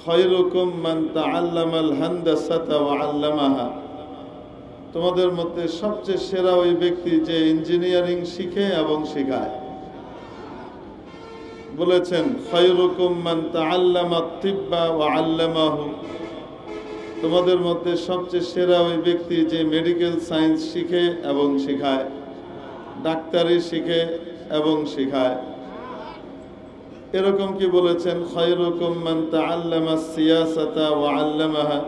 খায়রুকুম মান তাআল্লামাল হান্দাসাতা ওয়া আল্লামাহা, তোমাদের মধ্যে সবচেয়ে সেরা ওই ব্যক্তি যে ইঞ্জিনিয়ারিং শিখে এবং শেখায়। বলেছেন খায়রুকুম মান তাআল্লামাত তিব্বা ওয়া আল্লামাহু, তোমাদের মধ্যে সবচেয়ে সেরা ওই ব্যক্তি যে মেডিকেল সায়েন্স শিখে এবং শেখায়, ডাক্তারি শিখে এবং শেখায়। এরকম কি বলেছেন খায়রুকুম মান তাআল্লামাস সিয়াসাতা ওয়া আল্লামাহা,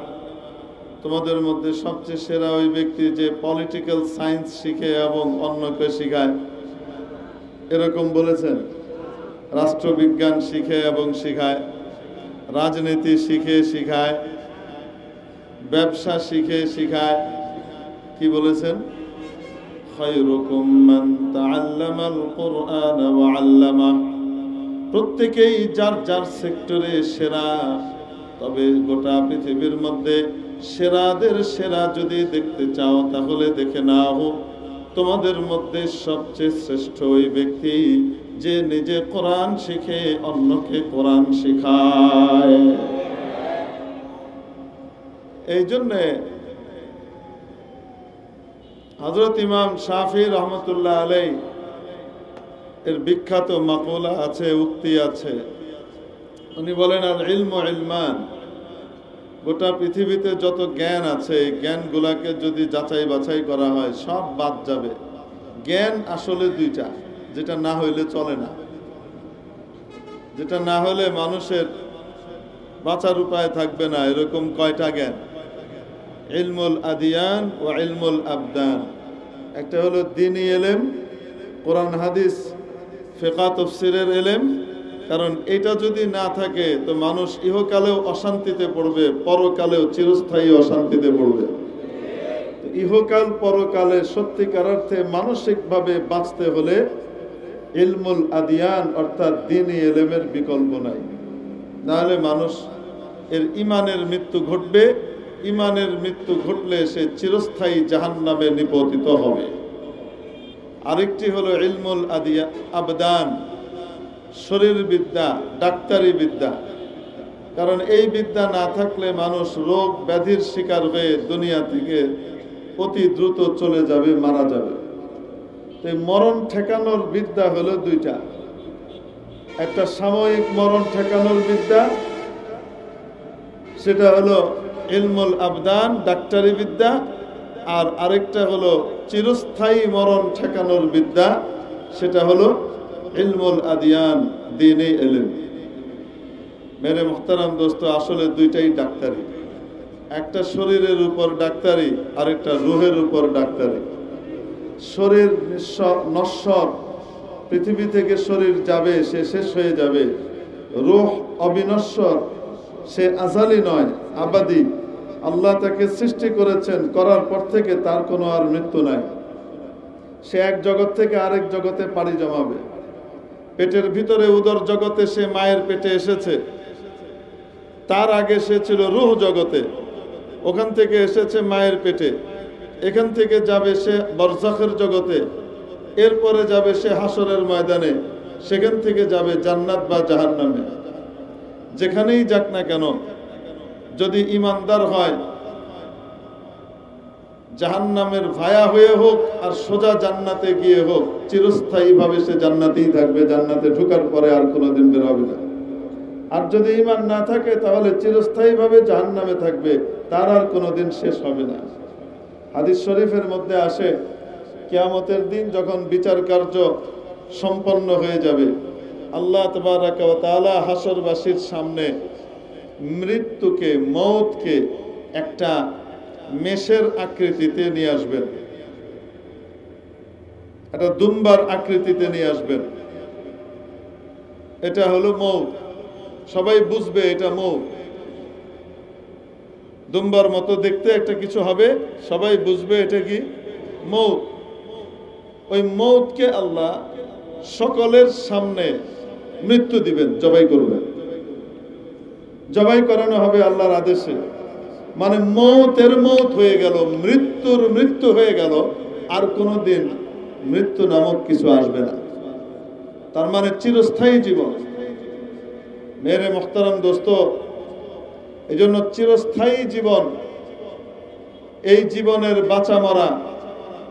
তোমাদের মধ্যে সবচেয়ে সেরা ওই ব্যক্তি যে পলিটিক্যাল সায়েন্স শিখে এবং অন্যকে শেখায়। এরকম বলেছেন। রাষ্ট্রবিজ্ঞান শিখে এবং শেখায়, রাজনীতি শিখে শেখায়, ব্যবসা শিখে শেখায়। কি বলেছেন? খায়রুকুম মান তাআল্লামাল কুরআন ওয়া আল্লামাহ, প্রত্যেকেই যার যার সেক্টরে সেরা। তবে গোটা পৃথিবীর মধ্যে সেরাদের সেরা যদি দেখতে চাও তাহলে দেখে নাও, তোমাদের মধ্যে সবচেয়ে শ্রেষ্ঠ ওই ব্যক্তি যে নিজে কোরআন শিখে অন্যকে কোরআন শেখায়। এই জন্যে হযরত ইমাম শাফি রহমতুল্লাহ আলাইহি এর বিখ্যাত মাকুলা আছে, উক্তি আছে। উনি বলেন আল ইলমু ইলমান, গোটা পৃথিবীতে যত জ্ঞান আছে এই জ্ঞানগুলাকে যদি যাচাই বাছাই করা হয় সব বাদ যাবে। জ্ঞান আসলে দুইটা, যেটা না হইলে চলে না, যেটা না হলে মানুষের বাঁচার উপায় থাকবে না। এরকম কয়টা জ্ঞান? ইলমুল আদিয়ান ও ইলমুল আবদান। একটা হলো দ্বীনি ইলম, কোরআন হাদিস ফিকহ তাফসীরের ইলম। কারণ এটা যদি না থাকে তো মানুষ ইহকালেও অশান্তিতে পড়বে, পরকালেও চিরস্থায়ী অশান্তিতে পড়বে। ইহকাল পরকালে সত্যিকার অর্থে মানসিকভাবে বাঁচতে হলে ইলমুল আদিয়ান অর্থাৎ দ্বীনি ইলমের বিকল্প নাই। নাহলে মানুষ এর ইমানের মৃত্যু ঘটবে। ইমানের মৃত্যু ঘটলে সে চিরস্থায়ী জাহান্নামে নিপতিত হবে। আরেকটি হলো ইলমুল আবদান, শরীর বিদ্যা, ডাক্তারি বিদ্যা। কারণ এই বিদ্যা না থাকলে মানুষ রোগ ব্যাধির শিকার হয়ে দুনিয়া থেকে অতি দ্রুত চলে যাবে, মারা যাবে। এই মরণ ঠেকানোর বিদ্যা হলো দুইটা, একটা সাময়িক মরণ ঠেকানোর বিদ্যা, সেটা হলো ইলমুল আবদান, ডাক্তারি বিদ্যা। আর আরেকটা হলো চিরস্থায়ী মরণ ঠেকানোর বিদ্যা, সেটা হলো ইলমুল আদিয়ান, দ্বীনি ইলম। মেরে মুহতারাম দোস্ত, আসলে দুইটাই ডাক্তারি। একটা শরীরের উপর ডাক্তারি, আরেকটা রুহের উপর ডাক্তারি। শরীর নশ্বর, পৃথিবী থেকে শরীর যাবে, সে শেষ হয়ে যাবে। রূহ অবিনশ্বর, সে আজালি নয়, আবাদি। আল্লাহ তাকে সৃষ্টি করেছেন, করার পর থেকে তার কোনো আর মৃত্যু নাই। সে এক জগৎ থেকে আরেক জগতে পাড়ি জমাবে। পেটের ভিতরে উদর জগতে সে মায়ের পেটে এসেছে, তার আগে সে ছিল রূহ জগতে, ওখান থেকে এসেছে মায়ের পেটে। এখান থেকে যাবে সে বরজাখের জগতে, এরপরে যাবে সে হাসরের ময়দানে, সেখান থেকে যাবে জান্নাত বা জাহান্নামে। যেখানেই যাক না কেন, যদি ইমানদার হয় জাহান্নামের ভায়া হয়ে হোক আর সোজা জান্নাতে গিয়ে হোক, চিরস্থায়ীভাবে সে জান্নাতেই থাকবে। জান্নাতে ঢোকার পরে আর কোনোদিন বের হবে না। আর যদি ঈমান না থাকে তাহলে চিরস্থায়ীভাবে জাহান্নামে থাকবে, তার আর কোনোদিন শেষ হবে না। হাদিস শরীফের মধ্যে আসে, কিয়ামতের দিন যখন বিচার কার্য সম্পন্ন হয়ে যাবে, আল্লাহ তাবারাকা ওয়া তাআলা হাসরবাসীর সামনে মৃত্যুকে, মওতকে একটা মেষের আকৃতিতে নিয়ে আসবেন, একটা দুম্বার আকৃতিতে নিয়ে আসবেন। এটা হলো মওত। সবাই বুঝবে এটা মওত। দুম্বার মতো দেখতে একটা কিছু হবে, সবাই বুঝবে এটা কি মওত। ওই মওতকে আল্লাহ সকলের সামনে মৃত্যু দিবেন, জবাই করবেন। জবাই করানো হবে আল্লাহর আদেশে। মানে মওতের মওত হয়ে গেল, মৃত্যুর মৃত্যু হয়ে গেল, আর কোনোদিন মৃত্যু নামক কিছু আসবে না। তার মানে চিরস্থায়ী জীবন। মেরে মুহতারাম দোস্ত, এজন্য চিরস্থায়ী জীবন, এই জীবনের বাঁচা মরা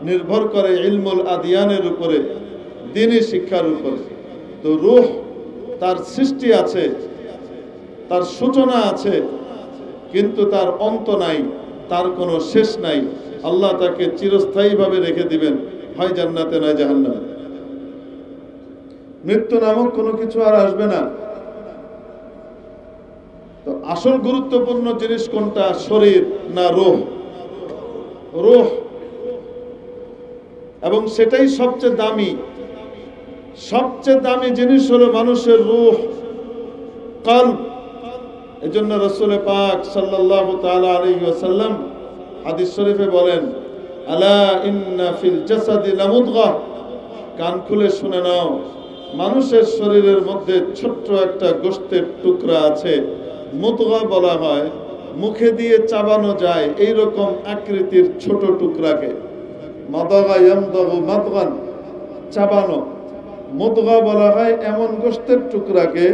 নির্ভর করে ইলমুল আদিয়ানের উপরে, দ্বীনি শিক্ষার উপরে। তো রূহ তার সৃষ্টি আছে, তার সূচনা আছে, কিন্তু তার অন্ত নাই, তার কোনো শেষ নাই। আল্লাহ তাকে চিরস্থায়ীভাবে রেখে দিবেন, হয় জান্নাতে নয় জাহান্নামে। মৃত্যু নামক কোনো কিছু আর আসবে না। তো আসল গুরুত্বপূর্ণ জিনিস কোনটা, শরীর না রূহ? রূহ, এবং সেটাই সবচেয়ে দামি। সবচেয়ে দামি জিনিস হলো মানুষের রূহ, কলব। এজন্য রাসূল পাক সাল্লাল্লাহু তাআলা আলাইহি ওয়াসাল্লাম হাদিস শরীফে বলেন, আলা ইন্না ফিল জাসাদি লামুদগা, কান খুলে শুনে নাও, মানুষের শরীরের মধ্যে ছোট্ট একটা গোশতের টুকরা আছে, মুদগা বলা হয়, মুখে দিয়ে চাবানো যায় এইরকম আকৃতির ছোট টুকরাকে। মাদগা ইয়ামদাগু মাদগান, চাবানো। মুদগা বলা হয় এমন গোশতের টুকরাকে,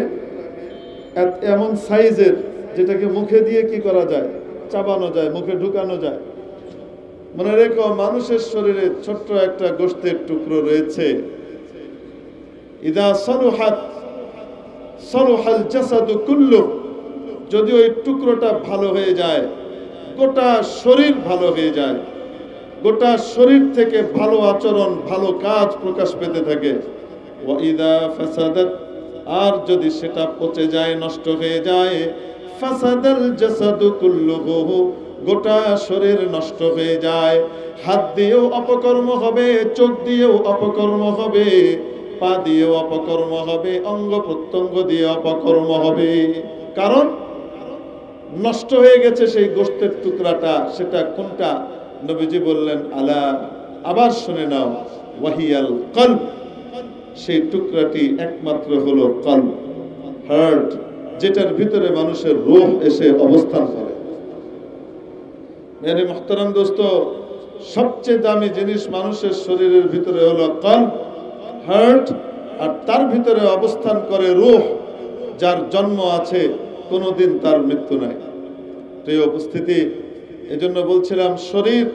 এমন সাইজের, যেটাকে মুখে দিয়ে কি করা যায়, চাবানো যায়, মুখে ঢুকানো যায়। মনে রেখো, মানুষের শরীরে ছোট্ট একটা গোশতের টুকরো রয়েছে। ইদা সালুহাত সালুহাল জাসাদু কুল্লু, যদি ওই টুকরোটা ভালো হয়ে যায়, গোটা শরীর ভালো হয়ে যায়। গোটা শরীর থেকে ভালো আচরণ, ভালো কাজ প্রকাশ পেতে থাকে। ওয়া ইদা ফাসাদাত, আর যদি সেটা পচে যায়, নষ্ট হয়ে যায়, ফাসাদাল জাসাদু কুল্লুহু, গোটা শরীর নষ্ট হয়ে যায়। হাত দিয়েও অপকর্ম হবে, চোখ দিয়েও অপকর্ম হবে, পা দিয়েও অপকর্ম হবে, অঙ্গ প্রত্যঙ্গ দিয়ে অপকর্ম হবে। কারণ নষ্ট হয়ে গেছে সেই গোশতের টুকরাটা। সেটা কোনটা? নবীজি বললেন, আলা, আবার শুনে নাও, ওয়াহিয়াল কলব, সেই টুকরাটি একমাত্র হলো কলব, হার্ট, যেটার ভিতরে মানুষের রূহ এসে অবস্থান করে। মেরে মুহতারাম দোস্ত, সবচেয়ে দামি জিনিস মানুষের শরীরের ভিতরে হলো কলব, হার্ট, আর তার ভিতরে অবস্থান করে রূহ, যার জন্ম আছে, কোনোদিন তার মৃত্যু নাই। প্রিয় উপস্থিতি, এজন্য বলছিলাম, শরীর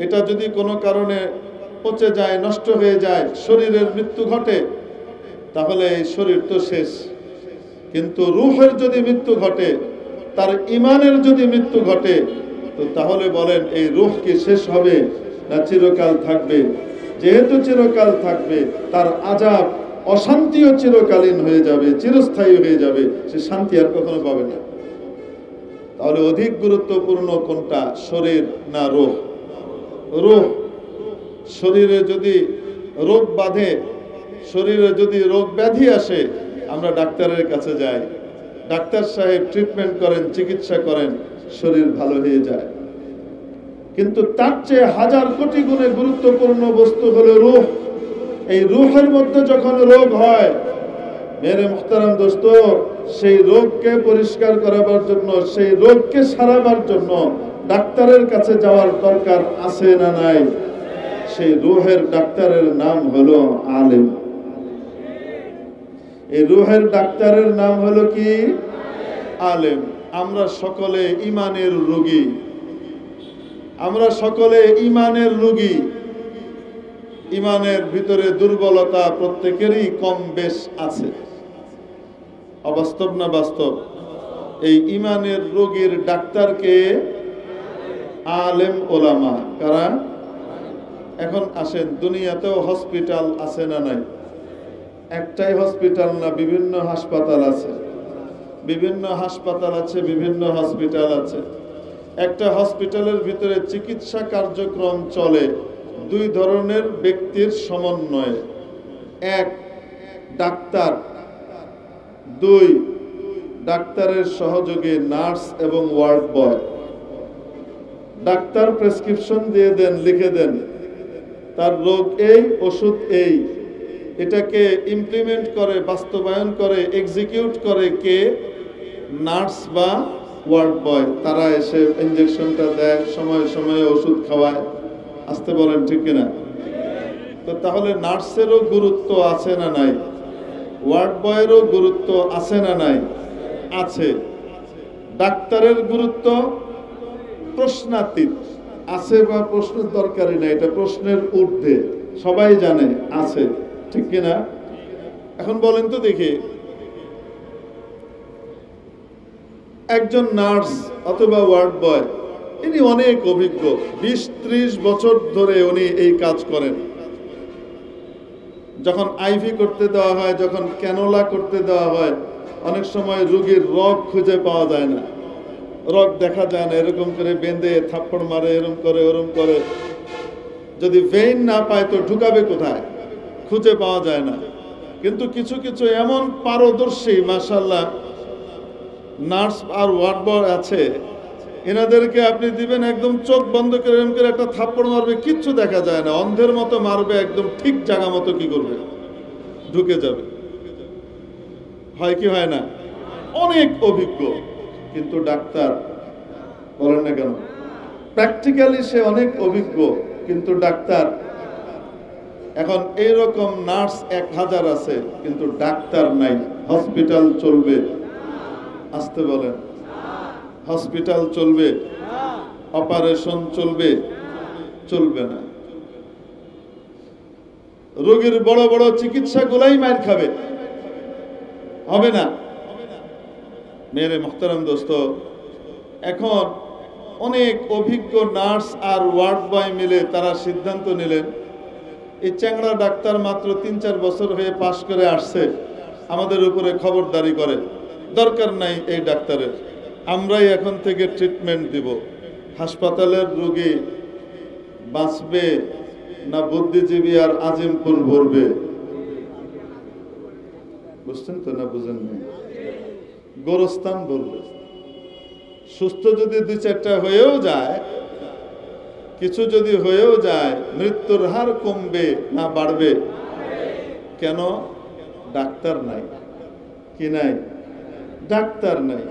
এটা যদি কোনো কারণে পচে যায়, নষ্ট হয়ে যায়, শরীরের মৃত্যু ঘটে, তাহলে এই শরীর তো শেষ। কিন্তু রূহের যদি মৃত্যু ঘটে, তার ঈমানের যদি মৃত্যু ঘটে, তো তাহলে বলেন, এই রূহ কি শেষ হবে না চিরকাল থাকবে? যেহেতু চিরকাল থাকবে, তার আযাব, অশান্তিও চিরকালীন হয়ে যাবে, চিরস্থায়ী হয়ে যাবে, সে শান্তি আর কখনো পাবে না। তাহলে অধিক গুরুত্বপূর্ণ কোনটা, শরীর না রূহ? রূহ। শরীরে যদি রোগ বাঁধে, শরীরে যদি রোগ ব্যাধি আসে, আমরা ডাক্তারের কাছে যাই, ডাক্তার সাহেব ট্রিটমেন্ট করেন, চিকিৎসা করেন, শরীর ভালো হয়ে যায়। কিন্তু তার চেয়ে হাজার কোটি গুণে গুরুত্বপূর্ণ বস্তু হলো রূহ। এই রূহের মধ্যে যখন রোগ হয়, মেরে মুহতারাম দোস্ত, সেই রোগকে পরিষ্কার করাবার জন্য, সেই রোগকে সারাবার জন্য ডাক্তারের কাছে যাওয়ার দরকার আছে না নাই? সেই রূহের ডাক্তারের নাম হলো আলেম। এই রূহের ডাক্তারের নাম হলো কি? আলেম। আমরা সকলে ঈমানের রোগী, আমরা সকলে ঈমানের রোগী। ঈমানের ভিতরে দুর্বলতা প্রত্যেকেরই কম বেশ আছে। অবাস্তব না বাস্তব? এই ঈমানের রোগীর ডাক্তারকে আলেম ওলামা। কারা? এখন আসেন, দুনিয়াতেও হসপিটাল আছে না নাই? একটাই হসপিটাল না, বিভিন্ন হাসপাতাল আছে, বিভিন্ন হাসপাতাল আছে, বিভিন্ন হসপিটাল আছে। একটা হসপিটালের ভিতরে চিকিৎসা কার্যক্রম চলে দুই ধরনের ব্যক্তির সমন্বয়ে। এক, ডাক্তার। দুই, ডাক্তারের সহযোগে নার্স এবং ওয়ার্ড বয়। ডাক্তার প্রেসক্রিপশন দিয়ে দেন, লিখে দেন, তার রোগ এই, ওষুধ এই। এটাকে ইমপ্লিমেন্ট করে, বাস্তবায়ন করে, এক্সিকিউট করে কে? নার্স বা ওয়ার্ড বয়। তারা এসে ইনজেকশনটা দেয়, সময়ে সময়ে ওষুধ খাওয়ায়। আসতে বলেন, ঠিক কিনা? তো তাহলে নার্সেরও গুরুত্ব আছে না নাই? ওয়ার্ড বয়েরও গুরুত্ব আছে না নাই? আছে। ডাক্তারের গুরুত্ব প্রশ্নাতীত, আছে বা প্রশ্নের দরকারই নাই, এটা প্রশ্নের ঊর্ধ্বে, সবাই জানে আছে, ঠিক কিনা? এখন বলেন তো দেখি, একজন নার্স অথবা ওয়ার্ড বয়, ইনি অনেক অভিজ্ঞ, 20-30 বছর ধরে উনি এই কাজ করেন। যখন আইভি করতে দেওয়া হয়, যখন ক্যানোলা করতে দেওয়া হয়, অনেক সময় রোগীর রগ খুঁজে পাওয়া যায় না, রগ দেখা যায় না, এরকম করে বেঁধে থাপ্পড় মারে, এরকম করে ওরম করে, যদি ভেইন না পায় তো ঢুকাবে কোথায়, খুঁজে পাওয়া যায় না। কিন্তু কিছু কিছু এমন পারদর্শী মাশাআল্লাহ নার্স আর ওয়ার্ড বয় আছে, এনাদেরকে আপনি দিবেন একদম চোখ বন্ধ করে এরকম করে একটা থাপ্পড় মারবে, কিচ্ছু দেখা যায় না, অন্ধের মতো মারবে, একদম ঠিক জায়গা মতো কি করবে, ঢুকে যাবে। হয় কি হয় না? অনেক অভিজ্ঞ, কিন্তু ডাক্তার বলেন না কেন, প্র্যাকটিক্যালি সে অনেক অভিজ্ঞ, কিন্তু ডাক্তার। এখন এইরকম নার্স 1000 আছে, কিন্তু ডাক্তার নাই। হসপিটাল চলবে? আসতে বলেন, হসপিটাল চলবে? অপারেশন চলবে? চলবে না। রোগীর বড় বড় চিকিৎসাগুলাই মার খাবে, হবে না। মেরে মুহতারাম দোস্ত, এখন অনেক অভিজ্ঞ নার্স আর ওয়ার্ড বয় মিলে তারা সিদ্ধান্ত নিলেন, এই চ্যাংড়া ডাক্তার মাত্র 3-4 বছর হয়ে পাশ করে আসছে, আমাদের উপরে খবরদারি করে, দরকার নাই এই ডাক্তারের, আমরাই এখন থেকে ট্রিটমেন্ট দিব। হাসপাতালের রোগী বাঁচবে না বুদ্ধিজীবী আর আজিমপুর ভরবে? বুঝছেন তো না বুঝেন না? গোরস্থান বলবে। সুস্থ যদি 2-4টা হয়েও যায়, কিছু যদি হয়েও যায়, মৃত্যুর হার কমবে না বাড়বে? কেন? ডাক্তার নাই। কি নাই? ডাক্তার নাই।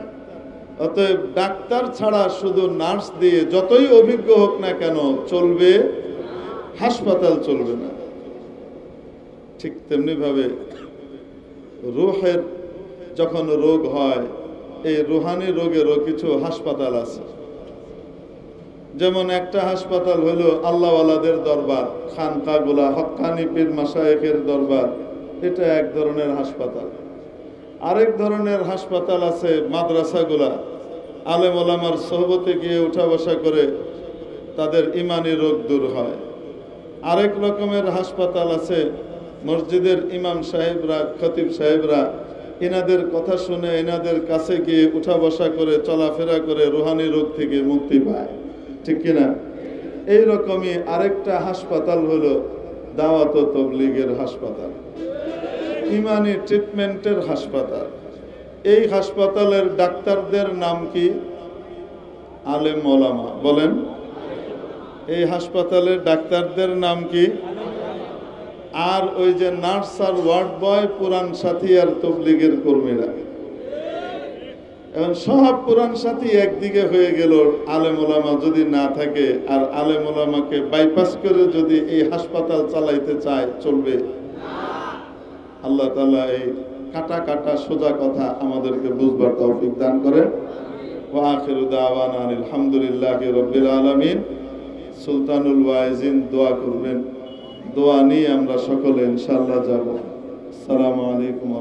অতএব ডাক্তার ছাড়া শুধু নার্স দিয়ে যতই অভিজ্ঞ হোক না কেন চলবে, হাসপাতাল চলবে না। ঠিক তেমনি ভাবে রূহের যখন রোগ হয়, এই রুহানি রোগেরও কিছু হাসপাতাল আছে। যেমন একটা হাসপাতাল হলো আল্লাহওয়ালাদের দরবার, খানকাগুলা, হক্কানি পীর মাশায়েখের দরবার, এটা এক ধরনের হাসপাতাল। আরেক ধরনের হাসপাতাল আছে মাদ্রাসাগুলা, আলেম ওলামার সোহবতে গিয়ে উঠা বসা করে তাদের ইমানি রোগ দূর হয়। আরেক রকমের হাসপাতাল আছে মসজিদের ইমাম সাহেবরা, খতিব সাহেবরা, এনাদের কথা শুনে এনাদের কাছে গিয়ে উঠা বসা করে চলাফেরা করে রুহানি রোগ থেকে মুক্তি পায়, ঠিক কিনা? এইরকমই আরেকটা হাসপাতাল হলো দাওয়াত ও তাবলীগের হাসপাতাল, ইমানি ট্রিটমেন্টের হাসপাতাল। এই হাসপাতালের ডাক্তারদের নাম কি? আলেম ওলামা। বলেন, এই হাসপাতালের ডাক্তারদের নাম কি? আর ওই যে নার্স আর ওয়ার্ড বয়, পুরান সাথী আর তাবলীগের কর্মীরা। এখন সব পুরান সাথী একদিকে হয়ে গেল, আলেম ওলামা যদি না থাকে, আর আলেম ওলামাকে বাইপাস করে যদি এই হাসপাতাল চালাইতে চায়, চলবে? আল্লাহ তাআলা এই কাটা কাটা সোজা কথা আমাদেরকে বুঝবার তৌফিক দান করেন। ওয়া আখিরু দাওয়ানা আলহামদুলিল্লাহি রাব্বিল আলামিন। সুলতানুল ওয়াইজিন দোয়া করবেন, দোয়া নিয়ে আমরা সকলে ইনশাআল্লাহ যাব। আসসালামু আলাইকুম।